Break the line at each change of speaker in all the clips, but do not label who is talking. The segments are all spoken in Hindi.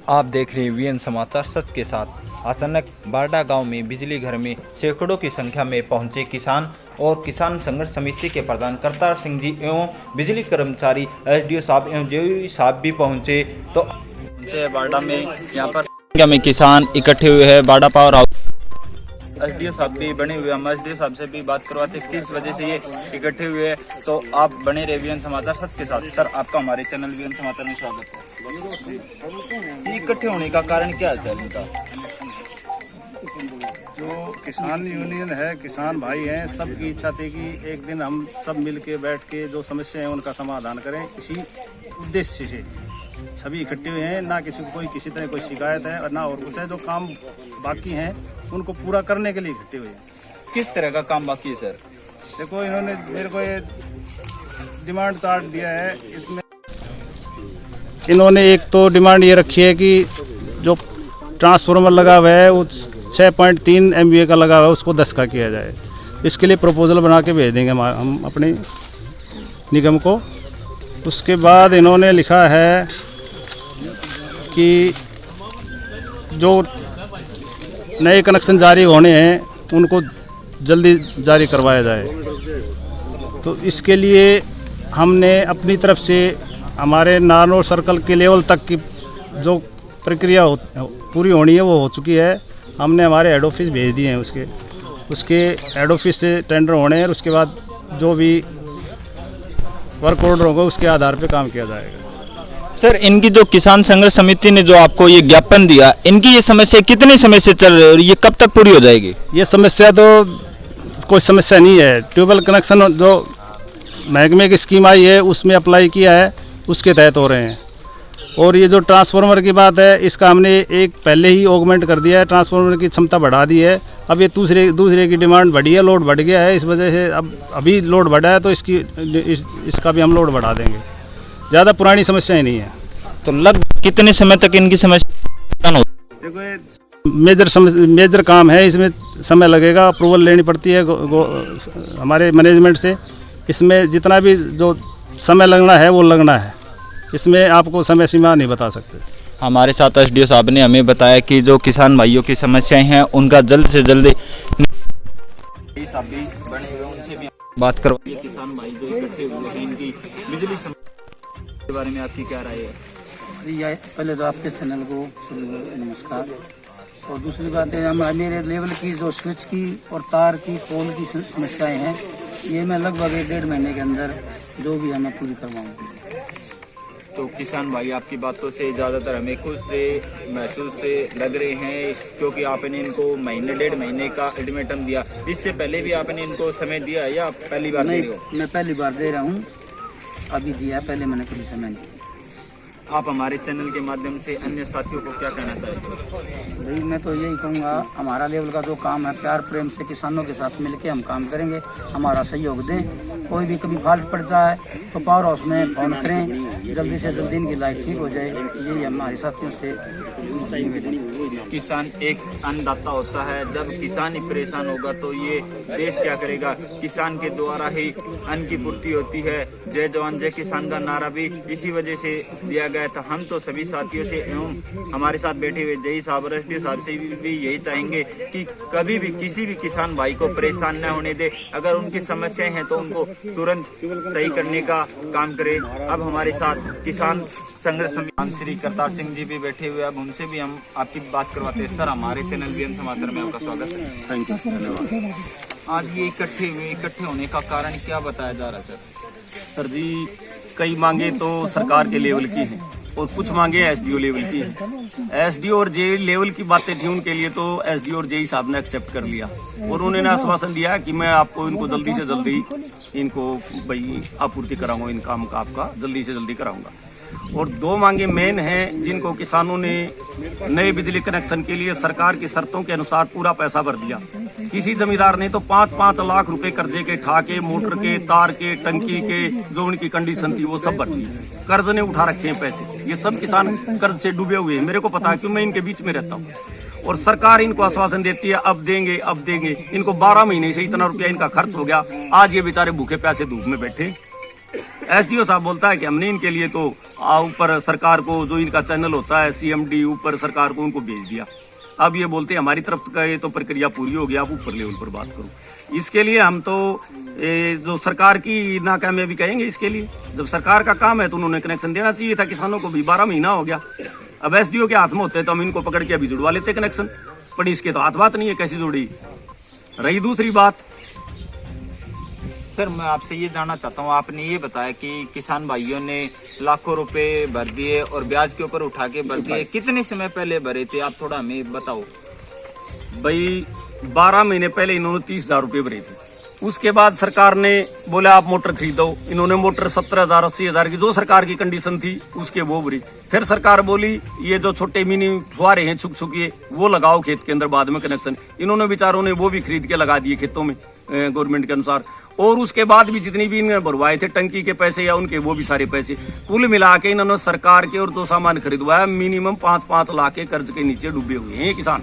आप देख रहे हैं वीएन समाचार सच के साथ। अचानक बारडा गांव में बिजली घर में सैकड़ों की संख्या में पहुंचे किसान और किसान संघर्ष समिति के प्रधान करतार सिंह जी एवं बिजली कर्मचारी एसडीओ साहब एवं जेईई साहब भी पहुंचे। तो बारडा में यहाँ पर संख्या में किसान इकट्ठे हुए हैं। बारडा पावर हाउस एसडीओ साहब भी बने हुए, हम एसडीओ साहब से भी बात करवाते किस वजह से ये इकट्ठे हुए हैं। तो आप बने रहे वीएन समाचार सच के साथ। सर, आपका हमारे चैनल वीएन समाचार में स्वागत है। इकट्ठे होने का कारण क्या है सर इनका?
जो किसान यूनियन है, किसान भाई हैं, सबकी इच्छा थी कि एक दिन हम सब मिल के बैठ के जो समस्या है उनका समाधान करें। इसी उद्देश्य से सभी इकट्ठे हुए हैं। ना किसी को कोई किसी तरह कोई शिकायत है और ना और कुछ है। जो काम बाकी हैं उनको पूरा करने के लिए इकट्ठे हुए हैं।
किस तरह का काम बाकी है सर?
देखो, इन्होंने मेरे को ये डिमांड चार्ट दिया है। इसमें इन्होंने एक तो डिमांड ये रखी है कि जो ट्रांसफार्मर लगा हुआ है वो 6.3 MVA का लगा हुआ है, उसको 10 का किया जाए। इसके लिए प्रपोजल बना के भेज देंगे हम अपने निगम को। उसके बाद इन्होंने लिखा है कि जो नए कनेक्शन जारी होने हैं उनको जल्दी जारी करवाया जाए। तो इसके लिए हमने अपनी तरफ से हमारे नारनौल सर्कल के लेवल तक की जो प्रक्रिया पूरी होनी है वो हो चुकी है। हमने हमारे हेड ऑफिस भेज दिए हैं। उसके हेड ऑफिस से टेंडर होने हैं और उसके बाद जो भी वर्क ऑर्डर होगा उसके आधार पे काम किया जाएगा।
सर, इनकी जो किसान संघर्ष समिति ने जो आपको ये ज्ञापन दिया, इनकी ये समस्या कितने समय से चल रही है और ये कब तक पूरी हो जाएगी?
ये समस्या तो कोई समस्या नहीं है। ट्यूबवेल कनेक्शन जो महकमे की स्कीम आई है उसमें अप्लाई किया है, उसके तहत हो रहे हैं। और ये जो ट्रांसफार्मर की बात है, इसका हमने एक पहले ही ऑगमेंट कर दिया है, ट्रांसफार्मर की क्षमता बढ़ा दी है। अब ये दूसरे की डिमांड बढ़ी है, लोड बढ़ गया है। इस वजह से अब अभी लोड बढ़ा है तो इसका भी हम लोड बढ़ा देंगे। ज़्यादा पुरानी समस्या ही नहीं है।
तो लगभग कितने समय तक इनकी समस्या हो?
देखो, मेजर काम है, इसमें समय लगेगा। अप्रूवल लेनी पड़ती है हमारे मैनेजमेंट से। इसमें जितना भी जो समय लगना है वो लगना है। इसमें आपको समय सीमा नहीं बता सकते।
हमारे साथ एसडीओ साहब ने हमें बताया कि जो किसान भाइयों की समस्याएं हैं उनका जल्द से जल्द बात करवाइए। किसान भाई जो इकट्ठे हुए हैं, इनकी बिजली के बारे में आपकी क्या राय है?
पहले तो आपके चैनल को नमस्कार। और दूसरी बात है, मेरे लेवल की जो स्विच की और तार की पोल की समस्याएं हैं, ये मैं लगभग 1.5 महीने के अंदर जो भी है मैं पूरी करवाऊंगी।
तो किसान भाई आपकी बातों से ज़्यादातर हमें खुद से महसूस से लग रहे हैं, क्योंकि आपने इनको 1.5 महीने का अल्टीमेटम दिया। इससे पहले भी आपने इनको समय दिया या पहली बार दे रहे हो?
मैं पहली बार दे रहा हूँ, अभी दिया, पहले मैंने कभी समय नहीं।
आप हमारे चैनल के माध्यम से अन्य साथियों को क्या कहना चाहेंगे?
भाई मैं तो यही कहूँगा, हमारा लेवल का जो काम है प्यार प्रेम से किसानों के साथ मिलके हम काम करेंगे, हमारा सहयोग दें। कोई भी कभी फॉल्ट पड़ जाए तो पावर हाउस में फोन करें, जल्दी से जल्दी इनकी लाइफ ठीक हो जाए। यही हमारे साथियों से निवेदन।
किसान एक अन्नदाता होता है, जब किसान ही परेशान होगा तो ये देश क्या करेगा? किसान के द्वारा ही अन्न की पूर्ति होती है। जय जवान जय किसान का नारा भी इसी वजह से दिया गया था। हम तो सभी साथियों से एवं हमारे साथ बैठे हुए जेईई साहब, एसडीओ साहब से भी यही चाहेंगे कि कभी भी किसी भी किसान भाई को परेशान न होने दे। अगर उनकी समस्याएं हैं तो उनको तुरंत सही करने का काम करे। अब हमारे साथ किसान संघर्ष समिति श्री करतार सिंह जी भी बैठे हुए, अब उनसे भी हम आपकी बात करवाते हैं। सर, हमारे चैनल वीएन समाचार में आपका स्वागत है।
थैंक यू, धन्यवाद।
आज ये इकट्ठे होने का कारण क्या बताया जा रहा है सर?
सर जी, कई मांगे तो सरकार के लेवल की हैं और कुछ मांगे एसडीओ लेवल की हैं। एसडीओ और जेईई लेवल की बातें थी उनके लिए, तो एसडीओ और जेईई साहब ने एक्सेप्ट कर लिया और उन्होंने आश्वासन दिया कि मैं आपको इनको जल्दी से जल्दी इनको भाई आपूर्ति कराऊंगा, इन काम का आपका जल्दी से जल्दी कराऊंगा। और 2 मांगे मेन हैं जिनको किसानों ने नए बिजली कनेक्शन के लिए सरकार की शर्तों के अनुसार पूरा पैसा भर दिया। किसी जमींदार ने तो 5-5 लाख रुपए कर्जे के ठाके, मोटर के, तार के, टंकी के, जो उनकी कंडीशन थी वो सब भर दी। कर्ज ने उठा रखे हैं पैसे। ये सब किसान कर्ज से डूबे हुए हैं। मेरे को पता है क्यों, मैं इनके बीच में रहता हूँ। और सरकार इनको आश्वासन देती है अब देंगे अब देंगे। इनको 12 महीने से इतना रुपया इनका खर्च हो गया। आज ये बेचारे भूखे प्यासे धूप में बैठे एसडीओ साहब बोलता है कि हमने इनके लिए तो ऊपर सरकार को जो इनका चैनल होता है सीएमडी ऊपर सरकार को उनको भेज दिया। अब ये बोलते हैं हमारी तरफ का ये तो प्रक्रिया पूरी हो गई, आप ऊपर लेवल पर बात करो। इसके लिए हम तो जो सरकार की नाकामयाबी कहेंगे। इसके लिए जब सरकार का काम है तो उन्होंने कनेक्शन देना चाहिए था। किसानों को भी 12 महीना हो गया, अब एसडीओ के हाथ में होते तो हम इनको पकड़ के अभी जुड़वा लेते कनेक्शन, पर इसके तो हाथ बात नहीं है कैसी जोड़ी। रही दूसरी बात,
सर मैं आपसे ये जानना चाहता हूँ, आपने ये बताया कि किसान भाइयों ने लाखों रुपए भर दिए और ब्याज के ऊपर उठा के भर दिए, कितने समय पहले भरे थे आप थोड़ा हमें बताओ।
भाई 12 महीने पहले इन्होंने 30,000 रुपये भरे थे। उसके बाद सरकार ने बोला आप मोटर खरीदो, इन्होंने मोटर 17,000 80,000 की जो सरकार की कंडीशन थी उसके वो भरी। फिर सरकार बोली ये जो छोटे मिनी फुहारे हैं छुक छुकिए वो लगाओ खेत के अंदर बाद में कनेक्शन, इन्होंने बेचारों ने वो भी खरीद के लगा दिए खेतों में गवर्नमेंट के अनुसार। और उसके बाद भी जितनी भी इन्होंने भरवाए थे टंकी के पैसे या उनके वो भी सारे पैसे कुल मिला के इन्होंने सरकार के और जो सामान खरीदवाया मिनिमम 5-5 लाख के कर्ज के नीचे डूबे हुए हैं किसान।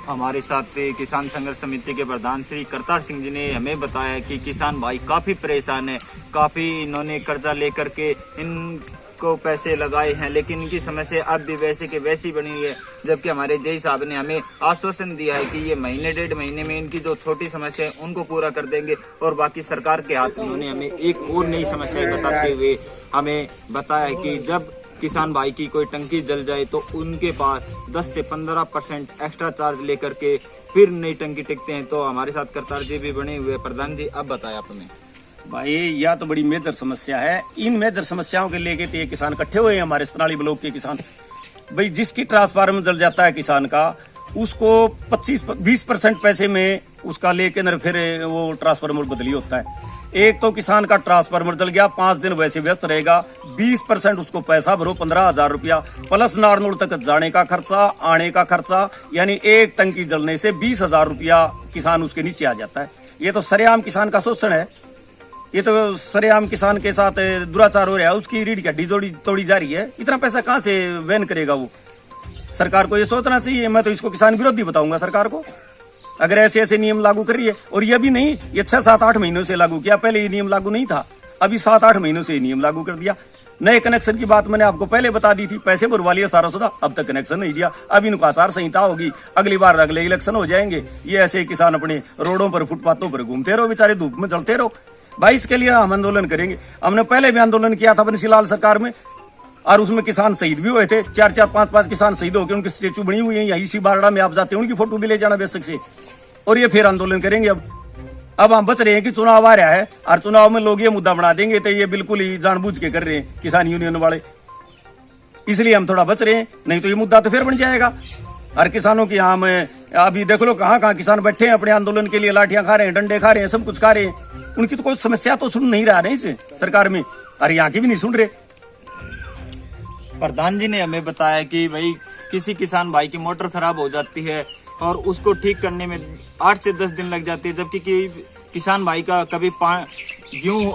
हमारे साथ किसान संघर्ष समिति के प्रधान श्री करतार सिंह जी ने हमें बताया कि किसान भाई काफी परेशान है, काफी इन्होंने कर्जा लेकर के इनको पैसे लगाए हैं, लेकिन इनकी समस्या अब भी वैसे के वैसी बनी हुई है। जबकि हमारे जेई साहब ने हमें आश्वासन दिया है कि ये महीने 1.5 महीने में इनकी जो छोटी समस्या है उनको पूरा कर देंगे और बाकी सरकार के हाथ में। उन्होंने हमें एक और नई समस्या बताते हुए हमें बताया कि जब किसान भाई की कोई टंकी जल जाए तो उनके पास 10 से 15% एक्स्ट्रा चार्ज लेकर के फिर नई टंकी टिकते हैं। तो हमारे साथ करतार जी भी बने हुए। प्रधान जी अब बताया आपने।
भाई यह तो बड़ी मेजर समस्या है। इन मेजर समस्याओं के लेके तो ये किसान इकट्ठे हुए हैं हमारे सनाली ब्लॉक के किसान। भाई जिसकी ट्रांसफार्मर जल जाता है किसान का उसको 25-20% पैसे में उसका लेके न फिर वो ट्रांसफार्मर बदली होता है। एक तो किसान का ट्रांसफार्मर जल गया 5 दिन वैसे व्यस्त रहेगा, 20% उसको पैसा भरो 15,000 रुपया प्लस नारनौल तक जाने का खर्चा आने का खर्चा, यानी एक टंकी जलने से 20,000 रुपया किसान उसके नीचे आ जाता है। ये तो सरेआम किसान का शोषण है, ये तो सरेआम किसान के साथ दुराचार हो रहा है। उसकी रीढ़ की हड्डी तोड़ी जा रही है, इतना पैसा कहाँ से वहन करेगा वो। सरकार को ये सोचना चाहिए। मैं तो इसको किसान विरोधी बताऊंगा सरकार को, अगर ऐसे ऐसे नियम लागू कर रही है। और ये भी नहीं, ये 6-7-8 महीनों से लागू किया, पहले ये नियम लागू नहीं था, अभी 7-8 महीनों से ये नियम लागू कर दिया। नए कनेक्शन की बात मैंने आपको पहले बता दी थी, पैसे भरवा लिए सारा सुधा, अब तक कनेक्शन नहीं दिया। अब इनको आचार संहिता होगी, अगली बार अगले इलेक्शन हो जाएंगे, ये ऐसे किसान अपने रोडों पर फुटपाथों पर घूमते रहो, बेचारे धूप में जलते रहो। भाई इसके लिए हम आंदोलन करेंगे। हमने पहले भी आंदोलन किया था बंसीलाल सरकार में, और उसमें किसान शहीद भी हुए थे। 4-4, 5-5 किसान शहीद होकर उनकी स्टेचू बनी हुई है यही इसी बारड़ा में, आप जाते हैं उनकी फोटो भी ले जाना बेशक से। और ये फिर आंदोलन करेंगे। अब हम बच रहे हैं कि चुनाव आ रहा है और चुनाव में लोग ये मुद्दा बना देंगे, तो ये बिल्कुल ही जानबूझ के कर रहे हैं किसान यूनियन वाले, इसलिए हम थोड़ा बच रहे हैं, नहीं तो ये मुद्दा तो फिर बन जाएगा। और किसानों की यहाँ में अभी देख लो कहाँ किसान बैठे हैं अपने आंदोलन के लिए, लाठियां खा रहे हैं, डंडे खा रहे हैं, सब कुछ खा रहे हैं। उनकी तो कोई समस्या तो सुन नहीं रहा है इसे सरकार में, और यहाँ की भी नहीं सुन रहे।
प्रधान जी ने हमें बताया कि भाई किसी किसान भाई की मोटर खराब हो जाती है और उसको ठीक करने में 8 से 10 दिन लग जाते हैं, जबकि किसान भाई का कभी गेहूं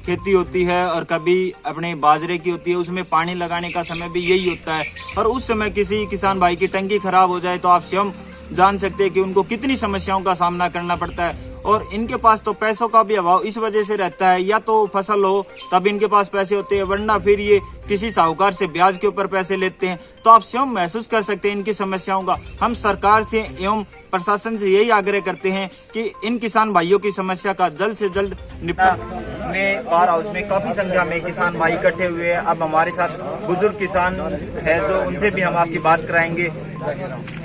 खेती होती है और कभी अपने बाजरे की होती है, उसमें पानी लगाने का समय भी यही होता है। और उस समय किसी किसान भाई की टंकी खराब हो जाए तो आप स्वयं जान सकते हैं कि उनको कितनी समस्याओं का सामना करना पड़ता है। और इनके पास तो पैसों का भी अभाव इस वजह से रहता है, या तो फसल हो तब इनके पास पैसे होते हैं, वरना फिर ये किसी साहूकार से ब्याज के ऊपर पैसे लेते हैं। तो आप स्वयं महसूस कर सकते हैं इनकी समस्याओं का। हम सरकार से एवं प्रशासन से यही आग्रह करते हैं कि इन किसान भाइयों की समस्या का जल्द से जल्द निपटारा में बार हाउस में काफी संख्या में किसान भाई इकट्ठे हुए हैं। अब हमारे साथ बुजुर्ग किसान है जो उनसे भी हम आपकी बात कराएंगे।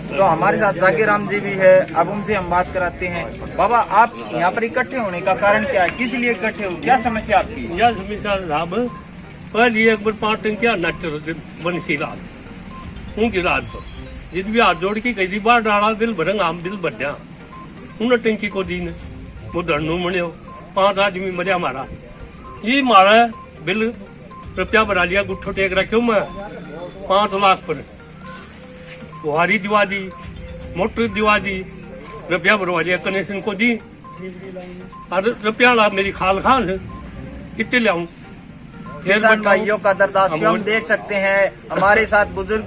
तो हमारे साथ जाकिर राम जी भी है, अब उनसे हम बात कराते हैं। बाबा आप यहाँ पर इकट्ठे होने का कारण क्या है, किस लिए इकट्ठे हो, क्या समस्या आपकी?
यह समस्या साहब पहले एक बार 5 टंकियां नट बनी रात उनकी रात को जित भी हाथ जोड़ के कई बार डाला बिल भरंग हम बिल बढ़िया उन टंकी को दी वो धरनू मने 5 आदमी मरिया मारा ये मारा बिल रुपया बना लिया गुट्ठो टेक रखे मैं 5 लाख पर बुहारी दिवा दी, मोटर दिवा दी, रुपया भरवा लिया कनेक्शन को दी और रुपया ला मेरी खाल खाल कितने लाऊं।
किसान भाइयों का दर्द आप स्वयं देख सकते हैं। हमारे साथ बुजुर्ग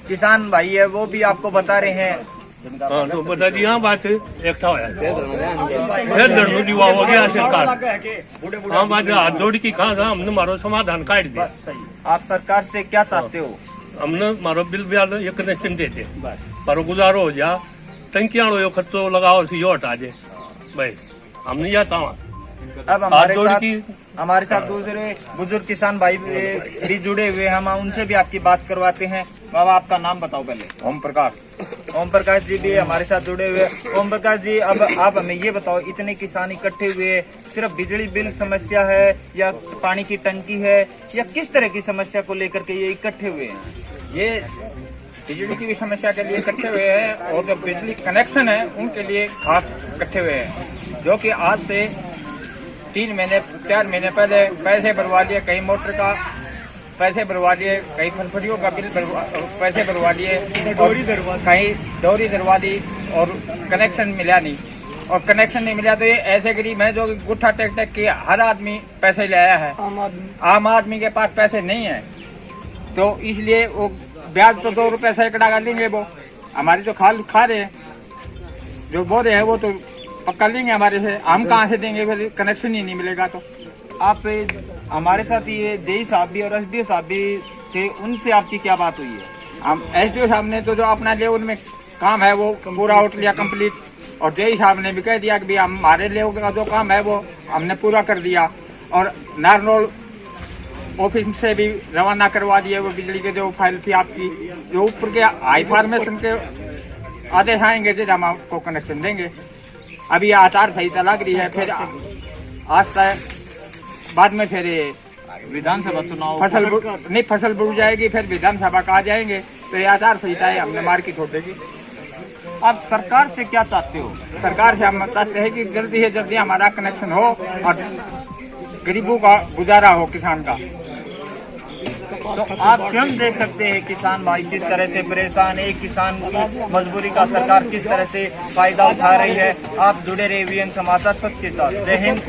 किसान भाई है वो भी आपको बता रहे हैं
हाँ तो बता दी हाँ बात एकता होया फिर धरनो दीवा हो गया सरकार हाँ बात हाथ जोड़ की कहा था हमने मारो समाधान काट दिया
आप सरकार से क्या चाहते हो?
हमने मारो बिल ब्याज एक कनेक्शन दे दे पर गुजारो हो जा टंकियां लो खर्चो लगाओ सी यो हटा दे भाई हम नहीं जाता वहाँ
अब हमारे साथ दूसरे बुजुर्ग किसान भाई भी जुड़े हुए हैं, हम उनसे भी आपकी बात करवाते हैं। बाबा आपका नाम बताओ पहले।
ओम प्रकाश।
ओम प्रकाश जी भी हमारे साथ जुड़े हुए हैं। ओम प्रकाश जी, अब आप हमें ये बताओ, इतने किसान इकट्ठे हुए, सिर्फ बिजली बिल समस्या है या पानी की टंकी है या किस तरह की समस्या को लेकर के ये इकट्ठे हुए हैं?
ये बिजली की भी समस्या के लिए इकट्ठे हुए हैं और जो बिजली कनेक्शन है उनके लिए खास इकट्ठे हुए हैं, जो कि आज से 3 महीने 4 महीने पहले पैसे भरवा लिए, कहीं मोटर का पैसे भरवा लिए, कहीं फनफड़ियों का बिल पैसे भरवा लिए, कहीं डोरी धरवा दी और कनेक्शन मिला नहीं। और कनेक्शन नहीं मिला तो ये ऐसे गरीब है जो कि गुट्ठा टेक टेक के हर आदमी पैसे ले आया है। आम आदमी के पास पैसे नहीं है, तो इसलिए वो ब्याज तो 2 रुपए सैकड़ा का लेंगे, वो हमारी तो खाल खा रहे हैं, जो बो रहे हैं वो तो पक्का लेंगे हमारे से, हम कहाँ से देंगे फिर कनेक्शन ही नहीं मिलेगा। तो
आप हमारे साथ ये जेई साहब भी और एसडीओ साहब भी थे, उनसे आपकी क्या बात हुई है?
हम एसडीओ साहब ने तो जो अपना लेवल में काम है वो पूरा उठ लिया कंप्लीट, और जेई साहब ने भी कह दिया कि हमारे लेवल का जो काम है वो हमने पूरा कर दिया। और नारनौल ऑफिस से भी रवाना करवा दिए वो बिजली के जो फाइल थी आपकी, जो ऊपर के हाई फार्मेशन के आदेश आएंगे जो हम आपको कनेक्शन देंगे। अभी आचार संहिता लग रही है, फिर आज तक बाद में फिर
विधानसभा चुनाव
फसल बुड़ जाएगी, फिर विधानसभा का आ जाएंगे तो ये आचार संहिता है हमने मार की छोड़ देगी।
आप सरकार से क्या चाहते हो?
सरकार से हम चाहते हैं कि जल्दी से जल्दी हमारा कनेक्शन हो और गरीबों का गुजारा हो, किसान का।
तो आप स्वयं देख सकते हैं किसान भाई किस तरह से परेशान है, किसान की मजबूरी का सरकार किस तरह से फायदा उठा रही है। आप जुड़े रहे वीएन समाचार सच के साथ। जय हिंद।